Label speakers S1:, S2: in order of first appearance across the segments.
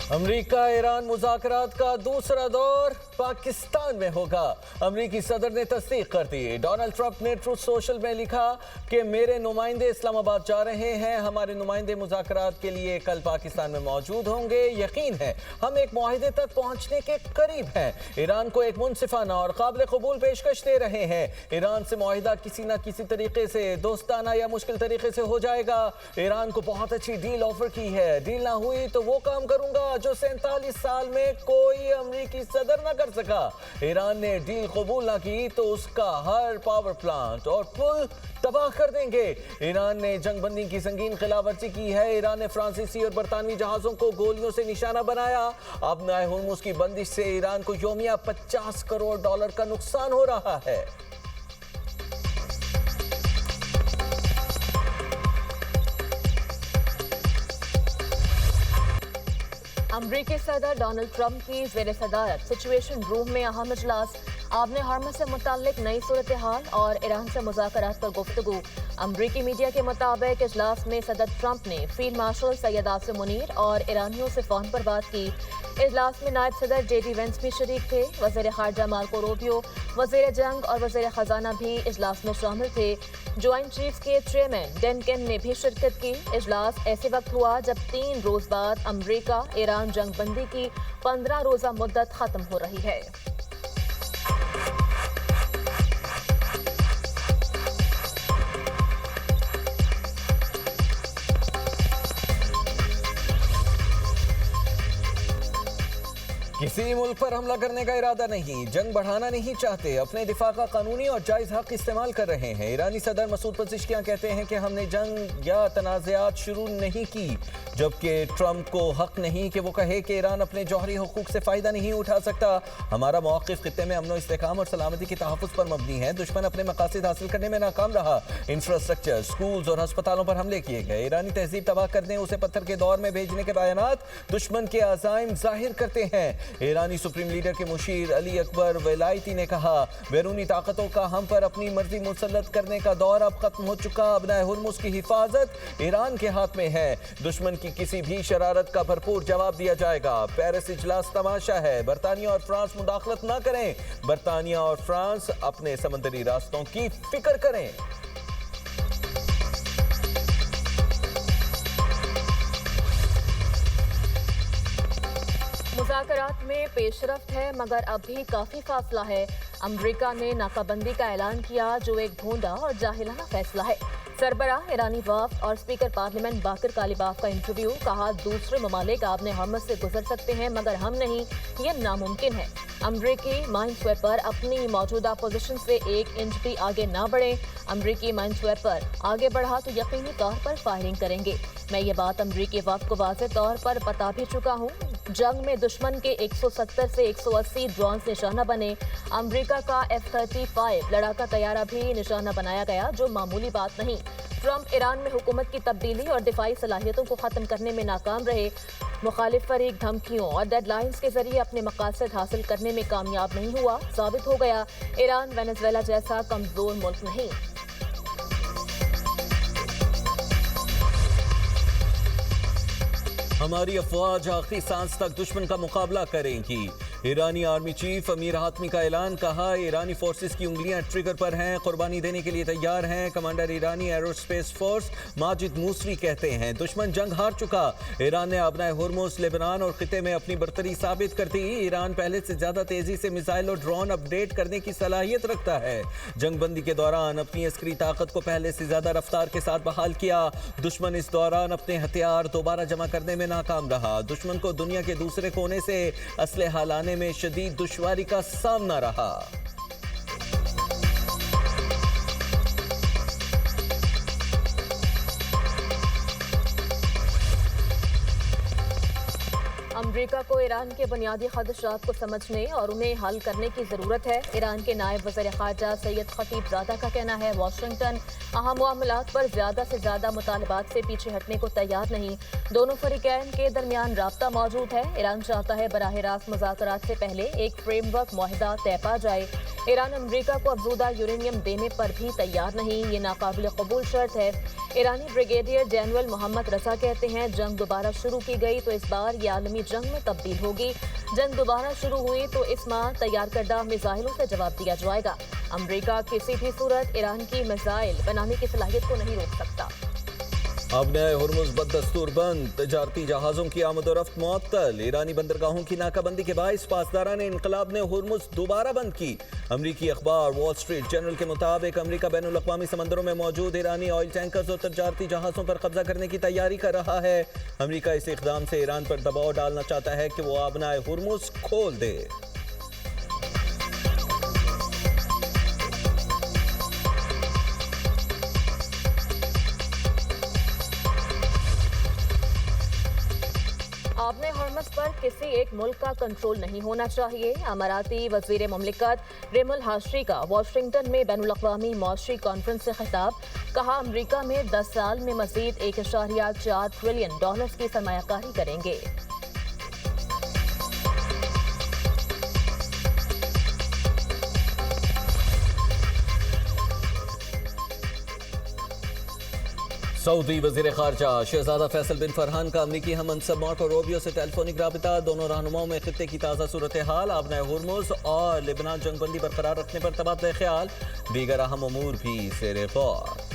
S1: अमरीका Iran मुज़ाकरात का दूसरा दौर पाकिस्तान में होगा। अमरीकी सदर ने तस्दीक कर दी। डोनाल्ड ट्रंप ने ट्रूथ सोशल में लिखा कि मेरे नुमाइंदे इस्लामाबाद जा रहे हैं। हमारे नुमाइंदे मुज़ाकरात के लिए कल पाकिस्तान में मौजूद होंगे। यकीन है हम एक मुआहिदे तक पहुंचने के करीब हैं। ईरान को एक मुनसिफाना और काबिल कबूल पेशकश दे रहे हैं। ईरान से मुआहिदा किसी न किसी तरीके से दोस्ताना या मुश्किल तरीके से हो जाएगा। ईरान को बहुत अच्छी डील ऑफर की है। डील ना हुई तो वो काम करूंगा जो 47 साल में कोई अमरीकी सदर ना कर सका। ईरान ने डील कबूल ना की तो उसका हर पावर प्लांट और पुल तबाह कर देंगे। ईरान ने जंगबंदी की संगीन खिलाफवर्जी की है। ईरान ने फ्रांसीसी और बरतानवी जहाजों को गोलियों से निशाना बनाया। अब नाए हुर्मुज की बंदिश से ईरान को योमिया $50 करोड़ का नुकसान हो रहा है।
S2: अमरीकी सदर डोनाल्ड ट्रंप की ज़ेर सदारत सिचुएशन रूम में अहम इजलास। आबने हरमस से मुताल्लिक नई सूरत हाल और ईरान से मुज़ाकरात पर गुफ्तगू। अमरीकी मीडिया के मुताबिक इजलास में सदर ट्रंप ने फील्ड मार्शल सैयद आसिम मुनीर और ईरानियों से फ़ोन पर बात की। इजलास में नायब सदर JD वेंस भी शरीक थे। वज़ीर ख़ारजा मार्को रूबियो, वज़ीर जंग और वज़ीर ख़जाना भी इजलास में शामिल थे। ज्वाइंट चीफ्स के चेयरमैन डैन केन ने भी शिरकत की। इजलास ऐसे वक्त हुआ जब 3 रोज़ बाद अमरीका ईरान जंगबंदी की 15 रोज़ा मुद्दत ख़त्म हो रही है।
S1: किसी मुल्क पर हमला करने का इरादा नहीं, जंग बढ़ाना नहीं चाहते, अपने दिफा का कानूनी और जायज़ हक इस्तेमाल कर रहे हैं। ईरानी सदर मसूद पज़ेश्कियान कहते हैं कि हमने जंग या तनाज़ात शुरू नहीं की, जबकि ट्रंप को हक नहीं कि वो कहे कि ईरान अपने जौहरी हुकूक से फ़ायदा नहीं उठा सकता। हमारा मौक़िफ़ ख़ित्ते में अमन व इस्तेहकाम और सलामती के तहफ़्फ़ुज़ पर मबनी है। दुश्मन अपने मकासद हासिल करने में नाकाम रहा। इंफ्रास्ट्रक्चर, स्कूल्स और अस्पतालों पर हमले किए गए। ईरानी तहज़ीब तबाह करने, उसे पत्थर के दौर में भेजने के बयानात दुश्मन के अज़ाइम ज़ाहिर करते हैं। ईरानी सुप्रीम लीडर के मुशीर अली अकबर वेलायती ने कहा, बैरूनी ताकतों का हम पर अपनी मर्जी मुसल्लत करने का दौर अब खत्म हो चुका। अब नाए हुर्मुज की हिफाजत ईरान के हाथ में है। दुश्मन की किसी भी शरारत का भरपूर जवाब दिया जाएगा। पेरिस इजलास तमाशा है। बरतानिया और फ्रांस मुदाखलत ना करें। बरतानिया और फ्रांस अपने समंदरी रास्तों की फिक्र करें।
S2: मुज़ाकरात में पेशरफ्त है मगर अब भी काफ़ी फासला है। अमरीका ने नाकाबंदी का ऐलान किया जो एक भोंदा और जाहिलाना फैसला है। सरबराह ईरानी वफ़द और स्पीकर पार्लियामेंट बाकर कालिबाफ का इंटरव्यू। कहा, दूसरे ममालिक आबने हरमत से गुजर सकते हैं मगर हम नहीं, ये नामुमकिन है। अमरीकी माइन स्वेपर अपनी मौजूदा पोजीशन से 1 इंच भी आगे ना बढ़े। अमरीकी माइन स्वेपर आगे बढ़ा तो यकीनी तौर पर फायरिंग करेंगे। मैं ये बात अमरीकी वफ़द को वाज़े तौर पर बता भी चुका हूँ। जंग में दुश्मन के 170 से 180 ड्रोन निशाना बने। अमरीका का F-35 लड़ाका तैयारा भी निशाना बनाया गया, जो मामूली बात नहीं। ट्रंप ईरान में हुकूमत की तब्दीली और दिफाई सलाहियतों को ख़त्म करने में नाकाम रहे। मुखालिफ फरीक धमकियों और डेडलाइंस के जरिए अपने मकासद हासिल करने में कामयाब नहीं हुआ। साबित हो गया ईरान वेनेजुएला जैसा कमज़ोर मुल्क नहीं।
S1: हमारी अफवाज आखिरी सांस तक दुश्मन का मुकाबला करेंगी। ईरानी आर्मी चीफ अमीर हातमी का ऐलान। कहा, ईरानी फोर्सेस की उंगलियां ट्रिगर पर हैं, कुर्बानी देने के लिए तैयार हैं। कमांडर ईरानी एरोस्पेस फोर्स माजिद मूसरी कहते हैं, दुश्मन जंग हार चुका। ईरान ने अपना हुर्मुज, लेबनान और खिते में अपनी बर्तरी साबित कर दी। ईरान पहले से ज्यादा तेजी से मिसाइल और ड्रोन अपडेट करने की सलाहियत रखता है। जंगबंदी के दौरान अपनी अस्करी ताकत को पहले से ज्यादा रफ्तार के साथ बहाल किया। दुश्मन इस दौरान अपने हथियार दोबारा जमा करने में नाकाम रहा। दुश्मन को दुनिया के दूसरे कोने से असलहा लाने में शदीद दुश्वारी का सामना रहा।
S2: अमरीका को ईरान के बुनियादी खदशात को समझने और उन्हें हल करने की ज़रूरत है। ईरान के नायब वज़ीर ख़ारजा सैयद खतीबज़ादा का कहना है, वाशिंगटन अहम मामलात पर ज़्यादा से ज़्यादा मुतालबात से पीछे हटने को तैयार नहीं। दोनों फरीकैन के दरमियान राब्ता मौजूद है। ईरान चाहता है बराह रास्त मुज़ाकरात से पहले एक फ्रेमवर्क मुआहिदा तय पा जाए। ईरान अमेरिका को अफजूदा यूरेनियम देने पर भी तैयार नहीं, ये नाकाबिल कबूल शर्त है। ईरानी ब्रिगेडियर जनरल मोहम्मद रजा कहते हैं जंग दोबारा शुरू की गई तो इस बार ये आलमी जंग में तब्दील होगी। जंग दोबारा शुरू हुई तो इस माह तैयार करदा मिसाइलों से जवाब दिया जाएगा। अमेरिका किसी भी सूरत ईरान की मिसाइल बनाने की सलाहियत को नहीं रोक सकता।
S1: अब नए हुर्मुज बदस्तूर बंद, तजारती जहाजों की आमद-ओ-रफ्त मुअत्तल। ईरानी बंदरगाहों की नाकाबंदी के बायस पासदारान इनकलाब ने हुर्मुज दोबारा बंद की। अमरीकी अखबार वॉल स्ट्रीट जर्नल के मुताबिक अमरीका बैनुल-अक़वामी समंदरों में मौजूद ईरानी ऑयल टैंकर्स और तजारती जहाजों पर कब्जा करने की तैयारी कर रहा है। अमरीका इस इक़दाम से ईरान पर दबाव डालना चाहता है कि वो आबनाए हुर्मुज खोल दे।
S2: आबने हरमस पर किसी एक मुल्क का कंट्रोल नहीं होना चाहिए। अमाराती वजीर मुमलिकत रेमुल हाशरी का वाशिंगटन में बैनुल-अक़वामी मौशरी कॉन्फ्रेंस से खिताब। कहा अमरीका में 10 साल में मजीद $1.4 ट्रिलियन की सरमायाकारी करेंगे।
S1: सऊदी वजीर खारजा शहजादा फैसल बिन फरहान का अमरीकी हम मनसब मार्को रूबियो से टेलीफोनिक राबिता। दोनों रहनुमाओं में खित्ते की ताज़ा सूरत हाल, आबनाए हुर्मुज और लिबनान जंगबंदी बरकरार रखने पर तबादला ख्याल, दीगर अहम उमूर भी ज़ेर गौर।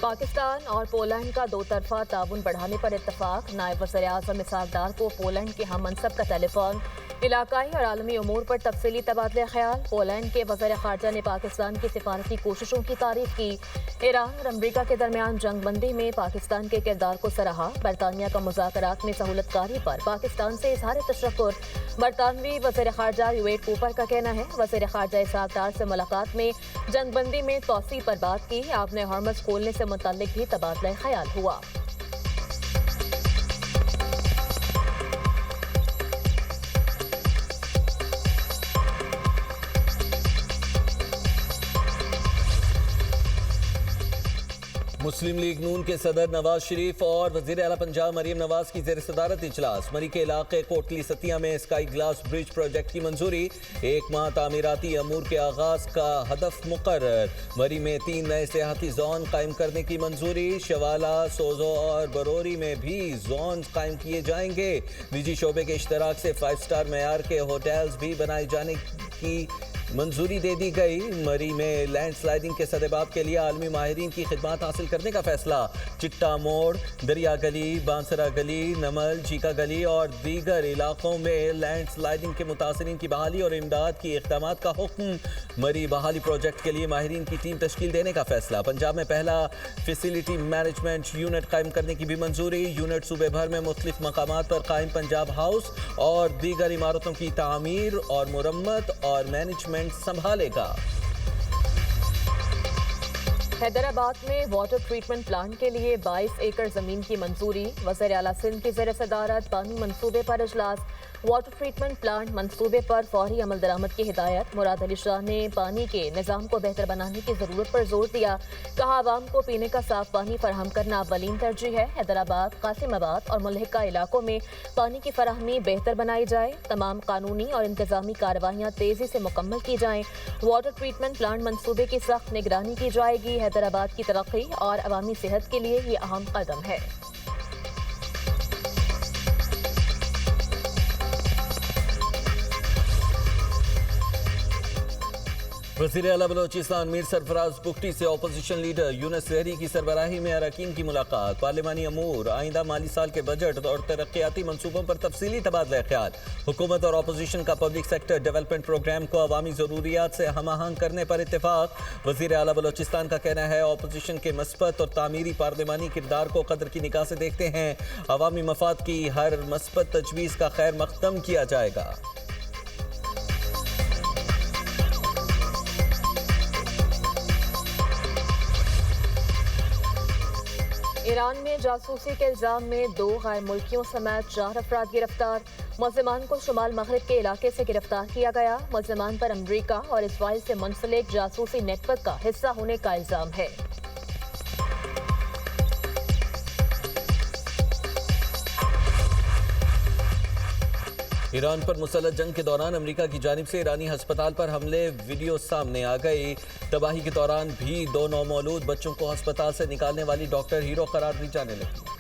S2: पाकिस्तान और पोलैंड का दो तरफा ताउन बढ़ाने पर इत्तफाक। नायब वज़ीर-ए-आज़म इसहाक डार को पोलैंड के हम मनसब का टेलीफोन। इलाकाई और आलमी उमूर पर तफसीली तबादला ख्याल। पोलैंड के वज़ीर ख़ारजा ने पाकिस्तान की सिफारती कोशिशों की तारीफ की। ईरान और अमरीका के दरमियान जंगबंदी में पाकिस्तान के किरदार को सराहा। बरतानिया का मुज़ाकरात में सहूलतकारी पर पाकिस्तान से इज़हार तशक्कुर। बरतानवी वज़ीर ख़ारजा यूएट कूपर का कहना है वज़ीर ख़ारजा इसहाक डार से मुलाकात में जंगबंदी में तौसी पर बात की। आपने हरमस खोलने से मुतल्लिक भी तबादला ख्याल हुआ।
S1: मुस्लिम लीग नून के सदर नवाज शरीफ और वज़ीर आला पंजाब मरीम नवाज की ज़ेर सदारत इजलास। मरी के इलाके कोटली सतिया में स्काई ग्लास ब्रिज प्रोजेक्ट की मंजूरी। 1 माह तामीराती अमूर के आगाज का हदफ मुकर्रर। मरी में 3 नए सियाहती जोन कायम करने की मंजूरी। शवाला, सोजो और बरोरी में भी जोन कायम किए जाएंगे। निजी शोबे के इश्तराक से 5 स्टार मेयार के होटल्स भी बनाए जाने की मंजूरी दे दी गई। मरी में लैंडस्लाइडिंग के सदेबाब के लिए आलमी माहिरीन की खिदमत हासिल करने का फैसला। चिट्टा मोड़, दरिया गली, बांसरा गली, नमल, चीका गली और दीगर इलाकों में लैंडस्लाइडिंग के मुतासरीन की बहाली और इमदाद की इक़दामात का हुक्म। मरी बहाली प्रोजेक्ट के लिए माहिरीन की टीम तश्कील देने का फैसला। पंजाब में पहला फैसिलिटी मैनेजमेंट यूनिट कायम करने की भी मंजूरी। यूनिट सूबे भर में मुख्तलिफ मकामात पर कायम पंजाब हाउस और दीगर इमारतों की तामीर और मुरम्मत और मैनेजमेंट संभालेगा।
S2: हैदराबाद में वाटर ट्रीटमेंट प्लांट के लिए 22 एकड़ जमीन की मंजूरी। वज़ीर आला सिंध की ज़ेर सदारत पानी मंसूबे पर इजलास। वाटर ट्रीटमेंट प्लांट मंसूबे पर फौरी अमल दरामद की हिदायत। मुराद अली शाह ने पानी के निज़ाम को बेहतर बनाने की ज़रूरत पर जोर दिया। कहा आवाम को पीने का साफ पानी फराहम करना अव्वलीन तरजीह है। हैदराबाद, कासिमाबाद और मुल्हिका इलाकों में पानी की फराहमी बेहतर बनाई जाए। तमाम कानूनी और इंतजामी कार्रवाइयाँ तेज़ी से मुकम्मल की जाएँ। वाटर ट्रीटमेंट प्लांट मंसूबे की सख्त निगरानी की जाएगी। हैदराबाद की तरक्की और अवामी सेहत के लिए ये अहम कदम है।
S1: वज़ीर आला बलोचिस्तान मीर सरफराज बुगटी से अपोजिशन लीडर यूनुस ज़हरी की सरबराही में अरकान की मुलाकात। पार्लिमानी अमूर, आइंदा माली साल के बजट और तरक्याती मनसूबों पर तफसीली तबादला ख्याल। हुकूमत और अपोजिशन का पब्लिक सेक्टर डेवलपमेंट प्रोग्राम को अवामी ज़रूरियात से हम आहंग करने पर इत्तेफाक। वज़ीर आला बलोचिस्तान का कहना है अपोजिशन के मस्बत और तामीरी पार्लिमानी किरदार को कदर की निगाह से देखते हैं। अवामी मफाद की हर मस्बत तजवीज़ का खैर मकदम किया जाएगा।
S2: ईरान में जासूसी के इल्जाम में 2 गैर मुल्कियों समेत 4 अफराद गिरफ्तार। मुल्ज़िमान को शुमाल मगरिब के इलाके से गिरफ्तार किया गया। मुल्ज़िमान पर अमरीका और इसराइल से मुंसलिक जासूसी नेटवर्क का हिस्सा होने का इल्जाम है।
S1: ईरान पर मुसल्लह जंग के दौरान अमेरिका की जानिब से ईरानी अस्पताल पर हमले, वीडियो सामने आ गई। तबाही के दौरान भी 2 नौमौलूद बच्चों को अस्पताल से निकालने वाली डॉक्टर हीरो करार दी जाने लगी।